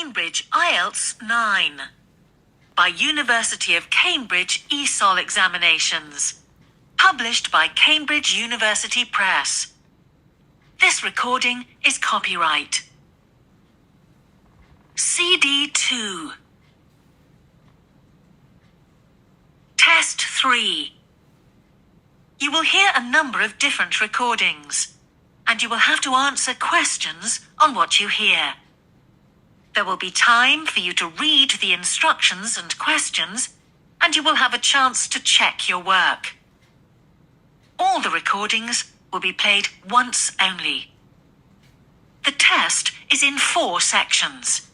Cambridge IELTS 9 by University of Cambridge ESOL examinations, published by Cambridge University Press. This recording is copyright. CD 2. Test 3. You will hear a number of different recordings, and you will have to answer questions on what you hear. There will be time for you to read the instructions and questions, and you will have a chance to check your work. All the recordings will be played once only. The test is in 4 sections.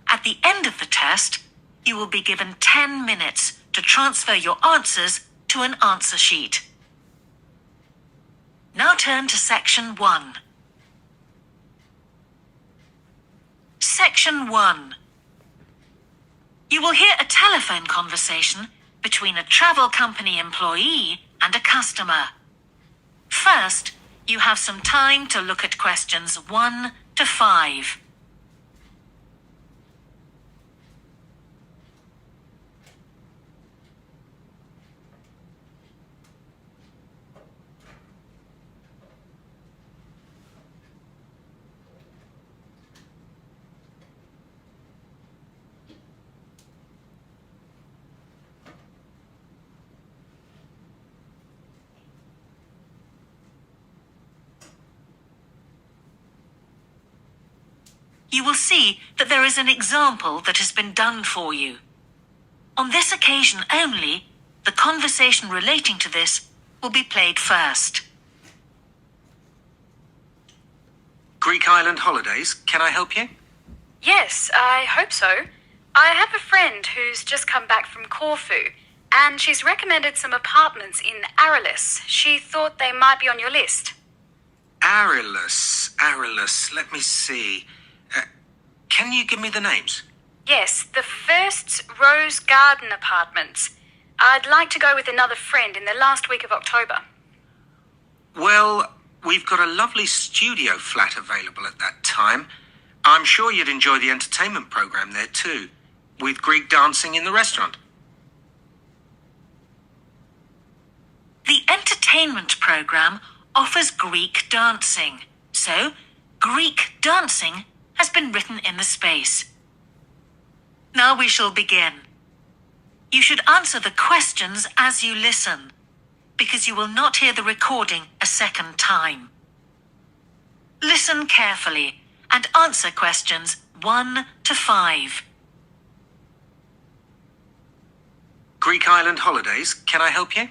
At the end of the test, you will be given 10 minutes to transfer your answers to an answer sheet. Now turn to Section 1. Section 1. You will hear a telephone conversation between a travel company employee and a customer. First, you have some time to look at questions 1 to 5. You will see that there is an example that has been done for you. On this occasion only, the conversation relating to this will be played first. Greek island holidays, can I help you? Yes, I hope so. I have a friend who's just come back from Corfu, and she's recommended some apartments in Arelis. She thought they might be on your list. Arelis, let me see. Can you give me the names? Yes, the first's Rose Garden Apartments. I'd like to go with another friend in the last week of October. Well, we've got a lovely studio flat available at that time. I'm sure you'd enjoy the entertainment program there too, with Greek dancing in the restaurant. The entertainment program offers Greek dancing, so Greek dancing has been written in the space. Now we shall begin. You should answer the questions as you listen, because you will not hear the recording a second time. Listen carefully and answer questions 1 to 5. Greek island holidays, can I help you?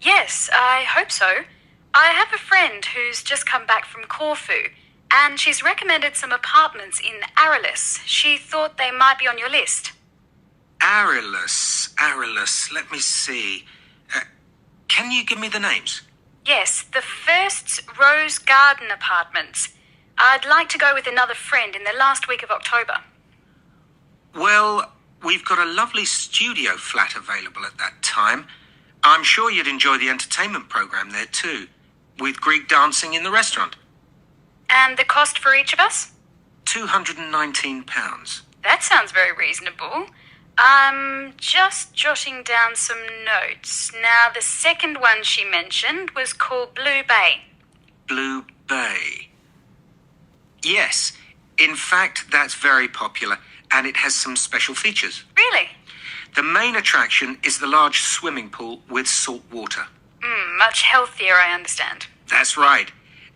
Yes, I hope so. I have a friend who's just come back from Corfu, and she's recommended some apartments in Arelis. She thought they might be on your list. Arelis, let me see. Can you give me the names? Yes, the first's Rose Garden Apartments. I'd like to go with another friend in the last week of October. Well, we've got a lovely studio flat available at that time. I'm sure you'd enjoy the entertainment program there too, with Greek dancing in the restaurant. And the cost for each of us? £219. That sounds very reasonable. I'm just jotting down some notes. Now, the second one she mentioned was called Blue Bay. Blue Bay. Yes, in fact, that's very popular, and it has some special features. Really? The main attraction is the large swimming pool with salt water. Much healthier, I understand. That's right.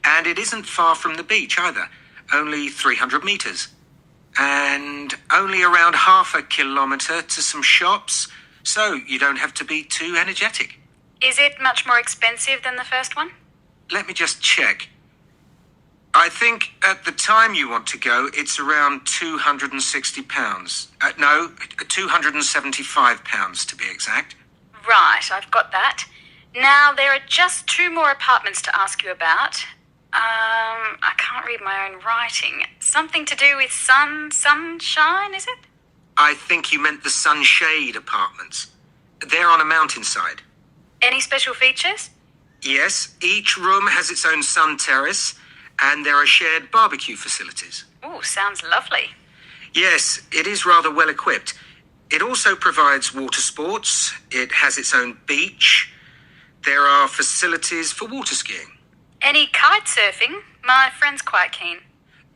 And it isn't far from the beach either, only 300 metres. And only around half a kilometre to some shops, so you don't have to be too energetic. Is it much more expensive than the first one? Let me just check. I think at the time you want to go, it's around £260. No, £275 to be exact. Right, I've got that. Now, there are just 2 more apartments to ask you about. I can't read my own writing. Something to do with sunshine, is it? I think you meant the Sunshade Apartments. They're on a mountainside. Any special features? Yes, each room has its own sun terrace, and there are shared barbecue facilities. Ooh, sounds lovely. Yes, it is rather well equipped. It also provides water sports. It has its own beach. There are facilities for water skiing. Any kite surfing? My friend's quite keen.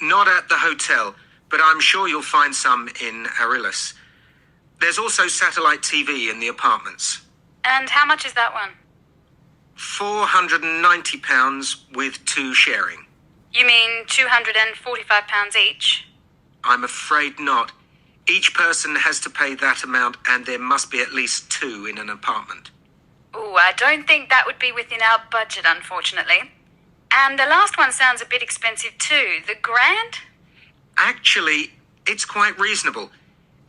Not at the hotel, but I'm sure you'll find some in Arillis. There's also satellite TV in the apartments. And how much is that one? £490 with two sharing. You mean £245 each? I'm afraid not. Each person has to pay that amount, and there must be at least two in an apartment. Ooh, I don't think that would be within our budget, unfortunately. And the last one sounds a bit expensive too. The Grand? Actually, it's quite reasonable.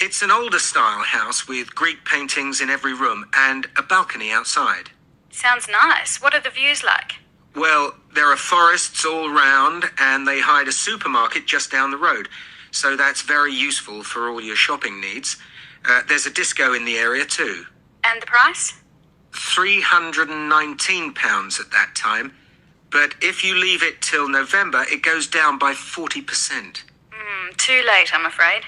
It's an older style house with Greek paintings in every room and a balcony outside. Sounds nice. What are the views like? Well, there are forests all round, and they hide a supermarket just down the road. So that's very useful for all your shopping needs. There's a disco in the area too. And the price? £319 at that time. But if you leave it till November, it goes down by 40%. Too late, I'm afraid.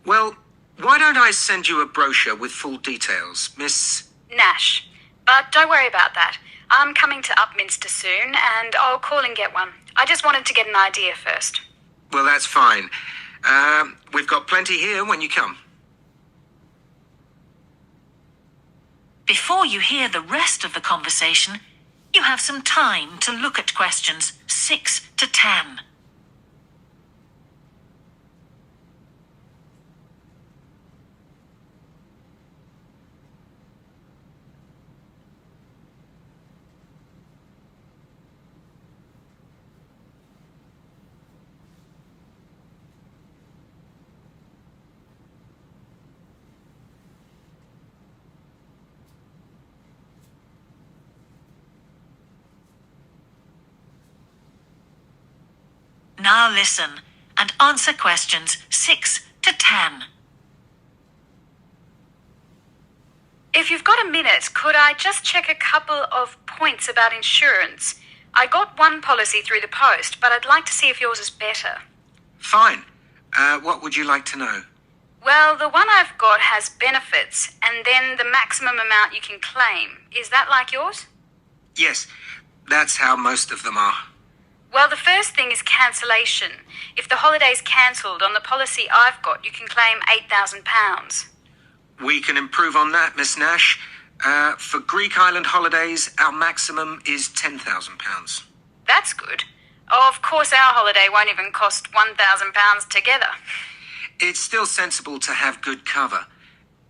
Well, why don't I send you a brochure with full details, Miss... Nash. But don't worry about that. I'm coming to Upminster soon, and I'll call and get one. I just wanted to get an idea first. Well, that's fine. We've got plenty here when you come. Before you hear the rest of the conversation, you have some time to look at questions 6 to 10. Now listen and answer questions 6 to 10. If you've got a minute, could I just check a couple of points about insurance? I got one policy through the post, but I'd like to see if yours is better. Fine. What would you like to know? Well, the one I've got has benefits, and then the maximum amount you can claim. Is that like yours? Yes, that's how most of them are. Well, the first thing is cancellation. If the holiday's cancelled on the policy I've got, you can claim £8,000. We can improve on that, Miss Nash. For Greek island holidays, our maximum is £10,000. That's good. Oh, of course, our holiday won't even cost £1,000 together. It's still sensible to have good cover.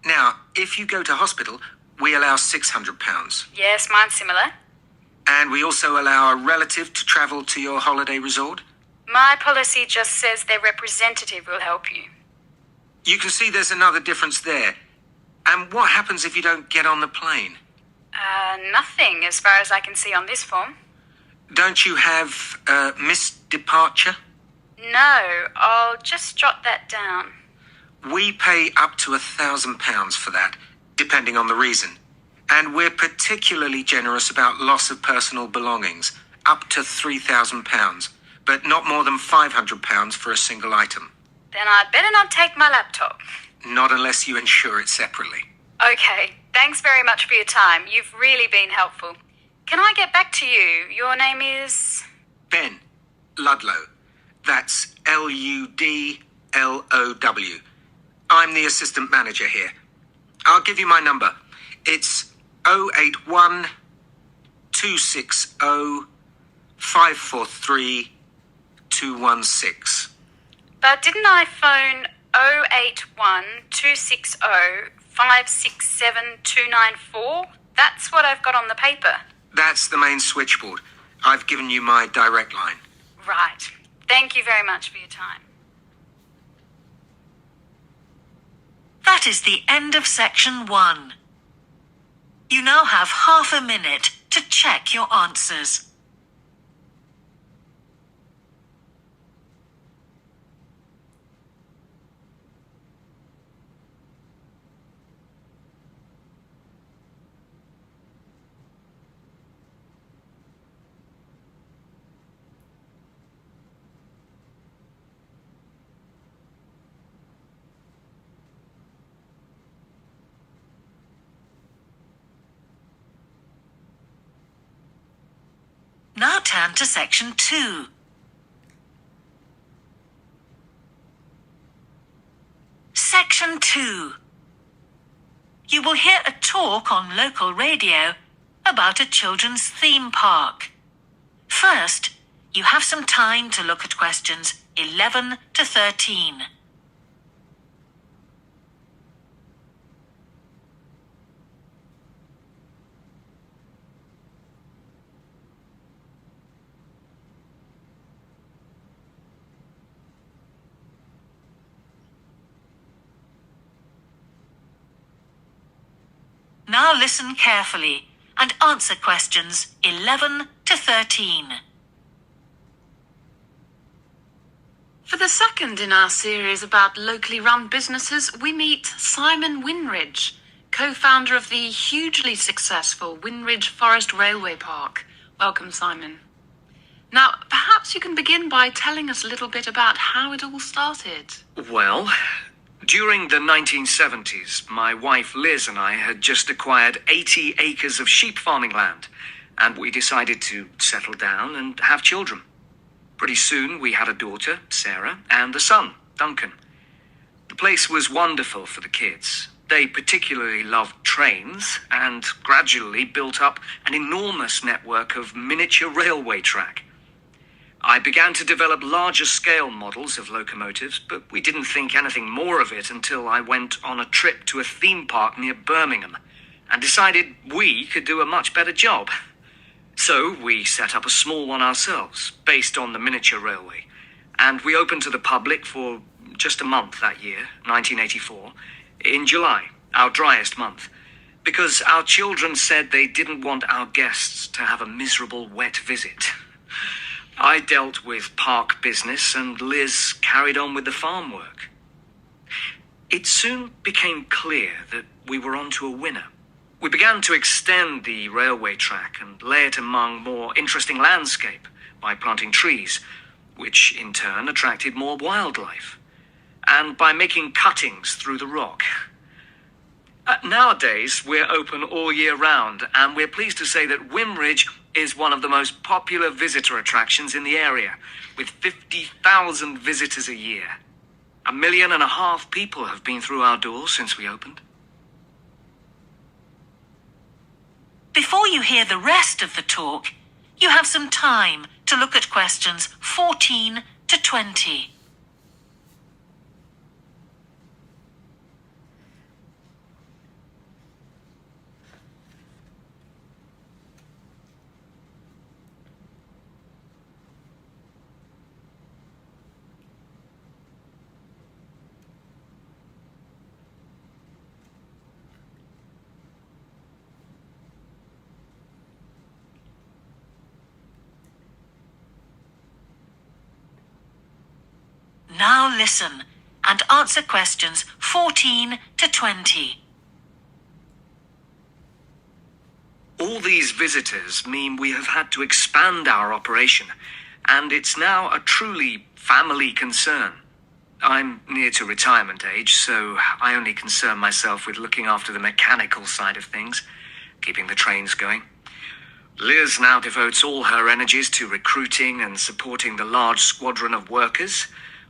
Now, if you go to hospital, we allow £600. Yes, mine's similar. And we also allow a relative to travel to your holiday resort. My policy just says their representative will help you. You can see there's another difference there. And what happens if you don't get on the plane? Nothing as far as I can see on this form. Don't you have missed departure? No, I'll just jot that down. We pay up to £1,000 for that, depending on the reason. And we're particularly generous about loss of personal belongings, up to £3,000, but not more than £500 for a single item. Then I'd better not take my laptop. Not unless you insure it separately. Okay, thanks very much for your time. You've really been helpful. Can I get back to you? Your name is... Ben Ludlow. That's Ludlow. I'm the assistant manager here. I'll give you my number. It's 081 260 543 216. But didn't I phone 081 260 567 294? That's what I've got on the paper. That's the main switchboard. I've given you my direct line. Right. Thank you very much for your time. That is the end of section 1. You now have half a minute to check your answers. Now turn to section 2. Section 2. You will hear a talk on local radio about a children's theme park. First, you have some time to look at questions 11 to 13. Now listen carefully and answer questions 11 to 13. For the second in our series about locally run businesses, we meet Simon Winridge, co-founder of the hugely successful Winridge Forest Railway Park. Welcome, Simon. Now, perhaps you can begin by telling us a little bit about how it all started. Well, during the 1970s, my wife Liz and I had just acquired 80 acres of sheep farming land, and we decided to settle down and have children. Pretty soon we had a daughter, Sarah, and a son, Duncan. The place was wonderful for the kids. They particularly loved trains and gradually built up an enormous network of miniature railway track. I began to develop larger scale models of locomotives, but we didn't think anything more of it until I went on a trip to a theme park near Birmingham and decided we could do a much better job. So we set up a small one ourselves, based on the miniature railway, and we opened to the public for just a month that year, 1984, in July, our driest month, because our children said they didn't want our guests to have a miserable wet visit. I dealt with park business and Liz carried on with the farm work. It soon became clear that we were onto a winner. We began to extend the railway track and lay it among more interesting landscape by planting trees, which in turn attracted more wildlife, and by making cuttings through the rock. Nowadays, we're open all year round, and we're pleased to say that Winridge is one of the most popular visitor attractions in the area, with 50,000 visitors a year. 1.5 million people have been through our doors since we opened. Before you hear the rest of the talk, you have some time to look at questions 14 to 20. Now listen and answer questions 14 to 20. All these visitors mean we have had to expand our operation, and it's now a truly family concern. I'm near to retirement age, so I only concern myself with looking after the mechanical side of things, keeping the trains going. Liz now devotes all her energies to recruiting and supporting the large squadron of workers,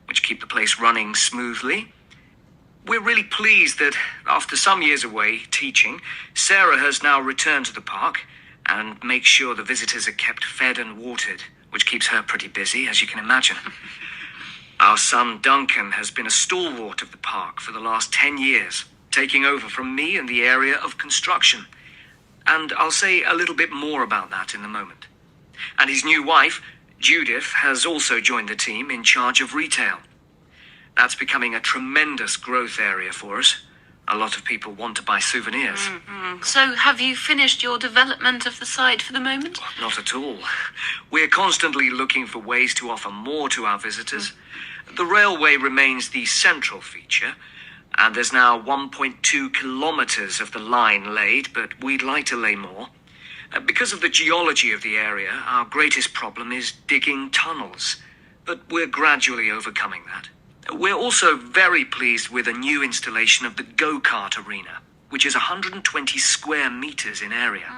which keep the place running smoothly. We're really pleased that after some years away teaching, Sarah has now returned to the park and makes sure the visitors are kept fed and watered, which keeps her pretty busy, as you can imagine. Our son Duncan has been a stalwart of the park for the last 10 years, taking over from me in the area of construction. And I'll say a little bit more about that in a moment. And his new wife, Judith, has also joined the team in charge of retail. That's becoming a tremendous growth area for us. A lot of people want to buy souvenirs. Mm-hmm. So have you finished your development of the site for the moment? Not at all. We're constantly looking for ways to offer more to our visitors. The railway remains the central feature, and there's now 1.2 kilometers of the line laid, but we'd like to lay more. Because of the geology of the area, our greatest problem is digging tunnels, but we're gradually overcoming that. We're also very pleased with a new installation of the go-kart arena, which is 120 square meters in area.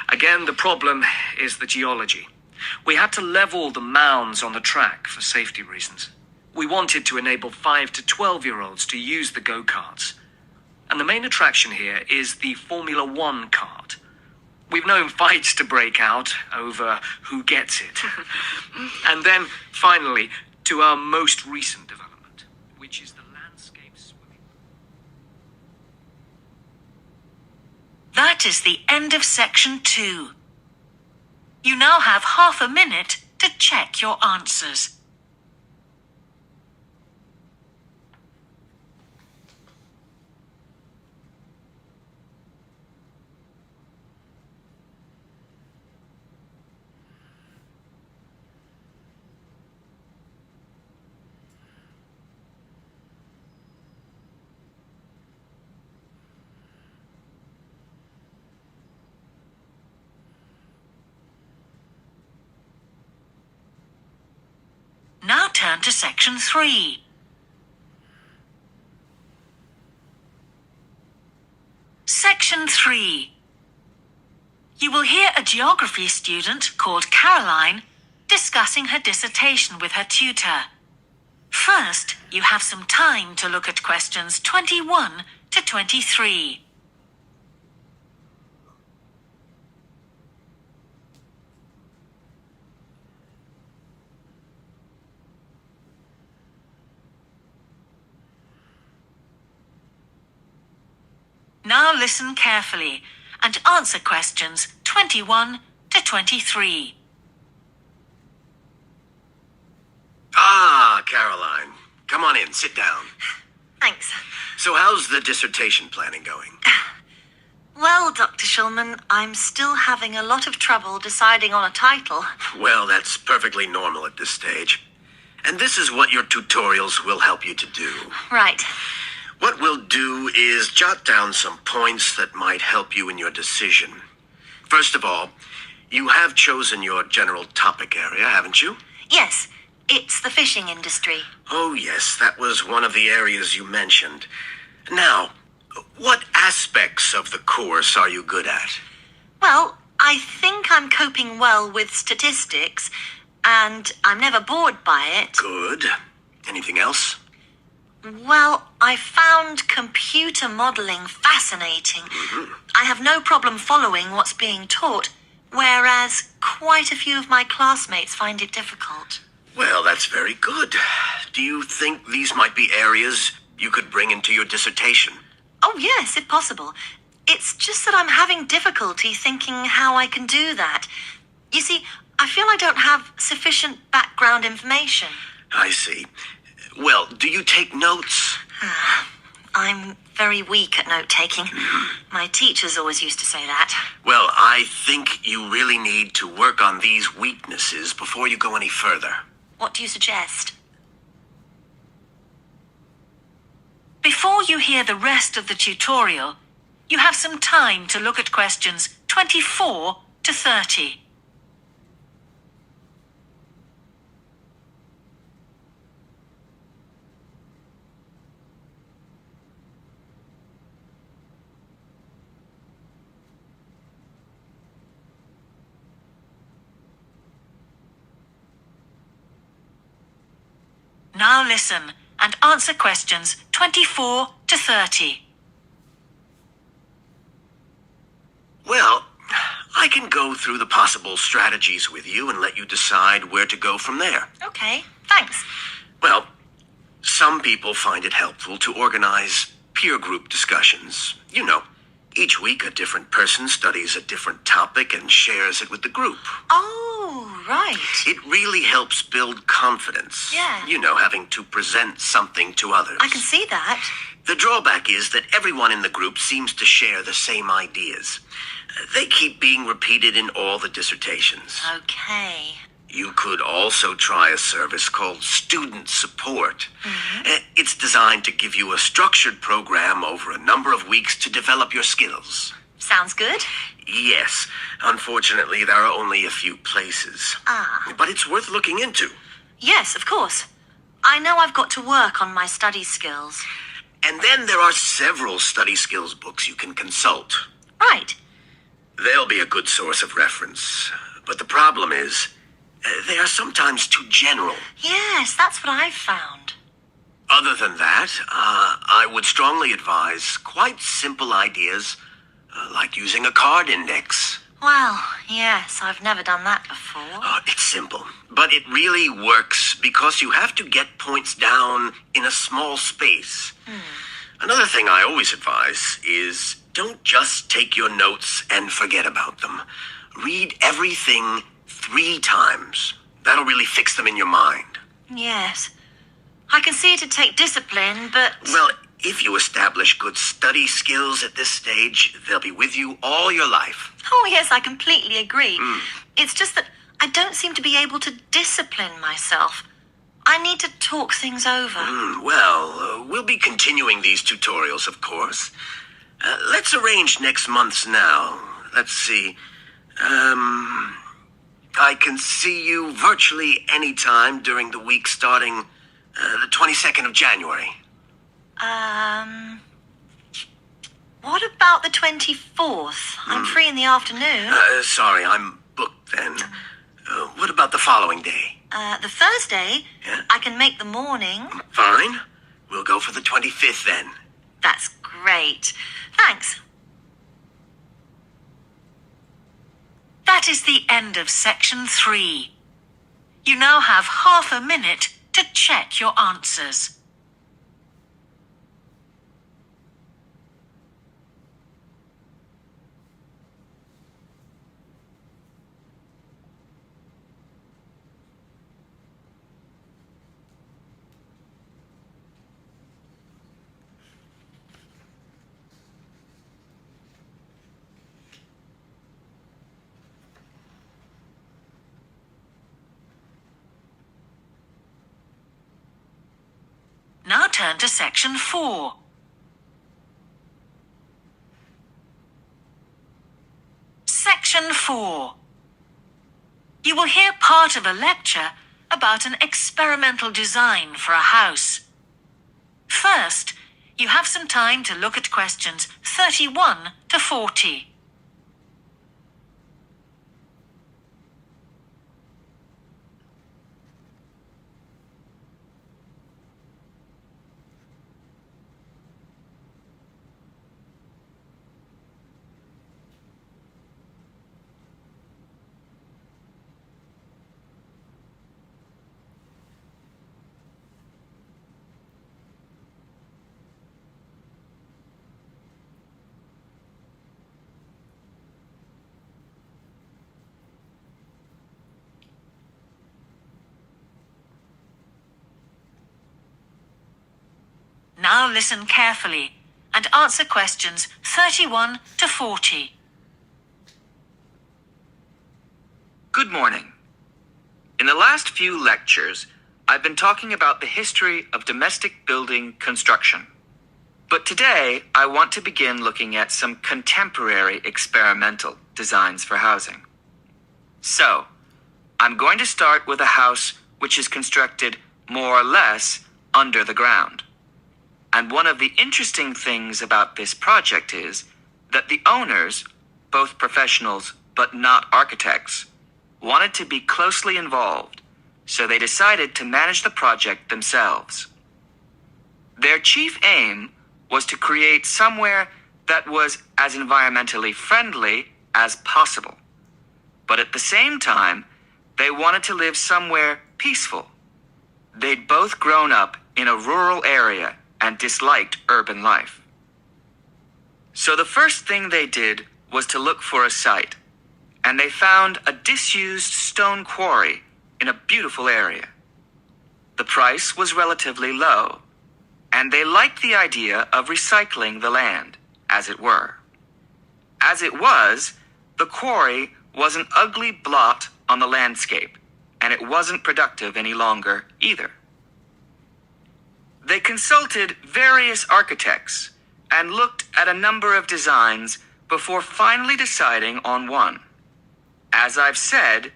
Again, the problem is the geology. We had to level the mounds on the track for safety reasons. We wanted to enable 5 to 12-year-olds to use the go-karts. And the main attraction here is the Formula One kart. We've known fights to break out over who gets it. And then, finally, to our most recent development, which is the landscape swimming. That is the end of section 2. You now have half a minute to check your answers. Now turn to section 3. Section 3. You will hear a geography student called Caroline discussing her dissertation with her tutor. First, you have some time to look at questions 21 to 23. Now listen carefully and answer questions 21 to 23. Ah, Caroline. Come on in, sit down. Thanks. So how's the dissertation planning going? Well, Dr. Shulman, I'm still having a lot of trouble deciding on a title. Well, that's perfectly normal at this stage. And this is what your tutorials will help you to do. Right. What we'll do is jot down some points that might help you in your decision. First of all, you have chosen your general topic area, haven't you? Yes, it's the fishing industry. Oh, yes, that was one of the areas you mentioned. Now, what aspects of the course are you good at? Well, I think I'm coping well with statistics, and I'm never bored by it. Good. Anything else? Well, I found computer modeling fascinating. I have no problem following what's being taught, whereas quite a few of my classmates find it difficult. Well, that's very good. Do you think these might be areas you could bring into your dissertation? Oh, yes, if possible. It's just that I'm having difficulty thinking how I can do that. You see, I feel I don't have sufficient background information. I see. Well, do you take notes? I'm very weak at note-taking. My teachers always used to say that. Well, I think you really need to work on these weaknesses before you go any further. What do you suggest? Before you hear the rest of the tutorial, you have some time to look at questions 24 to 30. Now listen and answer questions 24 to 30. Well, I can go through the possible strategies with you and let you decide where to go from there. Okay, thanks. Well, some people find it helpful to organize peer group discussions. You know, each week a different person studies a different topic and shares it with the group. Oh, right. It really helps build confidence. Yeah. You know, having to present something to others. I can see that. The drawback is that everyone in the group seems to share the same ideas. They keep being repeated in all the dissertations. Okay. You could also try a service called Student Support. It's designed to give you a structured program over a number of weeks to develop your skills. Sounds good. Yes, unfortunately, there are only a few places. Ah. But it's worth looking into. Yes, of course. I know I've got to work on my study skills. And then there are several study skills books you can consult. Right. They'll be a good source of reference. But the problem is, They are sometimes too general. Yes, that's what I've found. Other than that, I would strongly advise quite simple ideas, like using a card index. Well, yes, I've never done that before. It's simple, but it really works because you have to get points down in a small space. Another thing I always advise is don't just take your notes and forget about them. Read everything 3 times. That'll really fix them in your mind. Yes. I can see it'd take discipline, but... Well, if you establish good study skills at this stage, they'll be with you all your life. Oh, yes, I completely agree. It's just that I don't seem to be able to discipline myself. I need to talk things over. We'll be continuing these tutorials, of course. Let's arrange next month's now. Let's see. I can see you virtually any time during the week starting the 22nd of January. What about the 24th? I'm free in the afternoon. Sorry, I'm booked then. What about the following day? The Thursday? Yeah. I can make the morning. Fine. We'll go for the 25th then. That's great. Thanks. That is the end of section 3. You now have half a minute to check your answers. Now turn to section 4. Section 4. You will hear part of a lecture about an experimental design for a house. First, you have some time to look at questions 31 to 40. Now listen carefully and answer questions 31 to 40. Good morning. In the last few lectures, I've been talking about the history of domestic building construction. But today, I want to begin looking at some contemporary experimental designs for housing. So, I'm going to start with a house which is constructed more or less under the ground. And one of the interesting things about this project is that the owners, both professionals but not architects, wanted to be closely involved, so they decided to manage the project themselves. Their chief aim was to create somewhere that was as environmentally friendly as possible. But at the same time, they wanted to live somewhere peaceful. They'd both grown up in a rural area and disliked urban life. So the first thing they did was to look for a site, and they found a disused stone quarry in a beautiful area. The price was relatively low, and they liked the idea of recycling the land, as it were. As it was, the quarry was an ugly blot on the landscape, and it wasn't productive any longer either. They consulted various architects and looked at a number of designs before finally deciding on one. As I've said,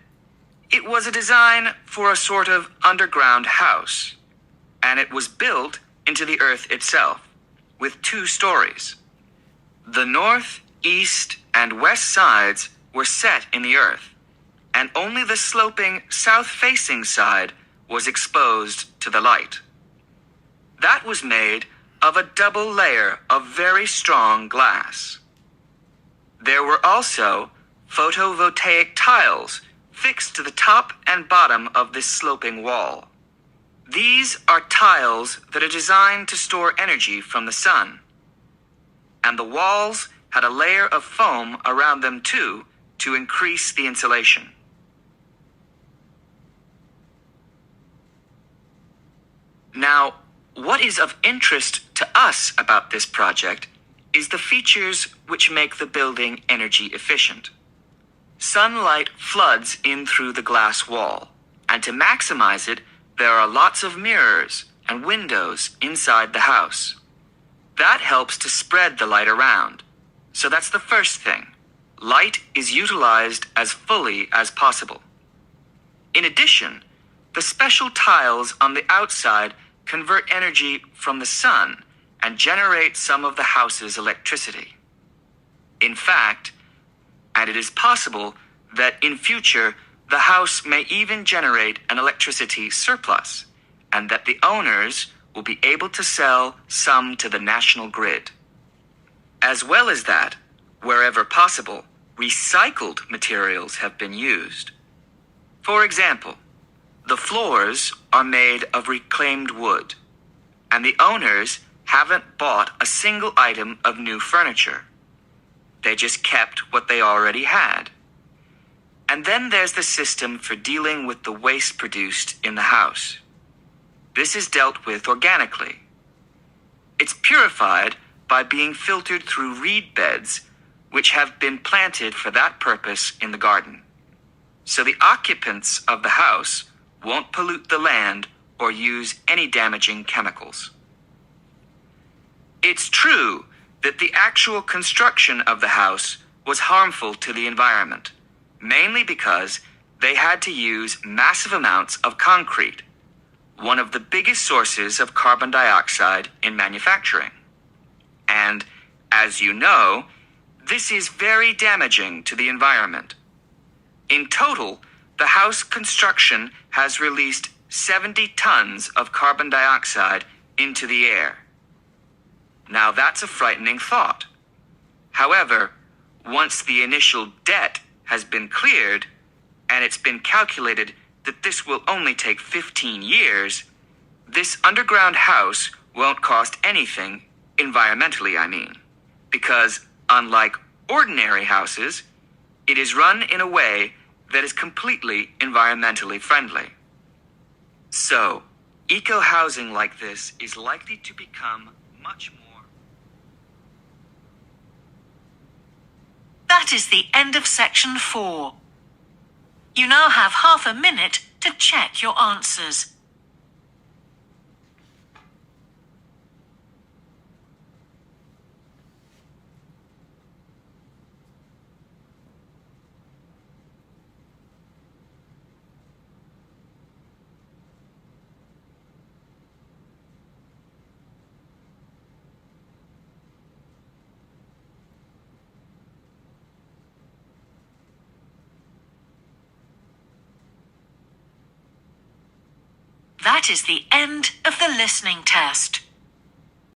it was a design for a sort of underground house, and it was built into the earth itself, with 2 stories. The north, east, and west sides were set in the earth, and only the sloping south-facing side was exposed to the light. That was made of a double layer of very strong glass. There were also photovoltaic tiles fixed to the top and bottom of this sloping wall. These are tiles that are designed to store energy from the sun. And the walls had a layer of foam around them too to increase the insulation. Now, what is of interest to us about this project is the features which make the building energy efficient. Sunlight floods in through the glass wall, and to maximize it, there are lots of mirrors and windows inside the house. That helps to spread the light around. So that's the first thing. Light is utilized as fully as possible. In addition, the special tiles on the outside convert energy from the sun and generate some of the house's electricity. In fact, and it is possible that in future the house may even generate an electricity surplus, and that the owners will be able to sell some to the national grid. As well as that, wherever possible, recycled materials have been used. For example, the floors are made of reclaimed wood, and the owners haven't bought a single item of new furniture. They just kept what they already had. And then there's the system for dealing with the waste produced in the house. This is dealt with organically. It's purified by being filtered through reed beds, which have been planted for that purpose in the garden. So the occupants of the house won't pollute the land or use any damaging chemicals. It's true that the actual construction of the house was harmful to the environment, mainly because they had to use massive amounts of concrete, one of the biggest sources of carbon dioxide in manufacturing. And, as you know, this is very damaging to the environment. In total, the house construction has released 70 tons of carbon dioxide into the air. Now that's a frightening thought. However, once the initial debt has been cleared, and it's been calculated that this will only take 15 years, this underground house won't cost anything, environmentally I mean, because unlike ordinary houses, it is run in a way that is completely environmentally friendly. So, eco-housing like this is likely to become much more. That is the end of section 4. You now have half a minute to check your answers. That is the end of the listening test.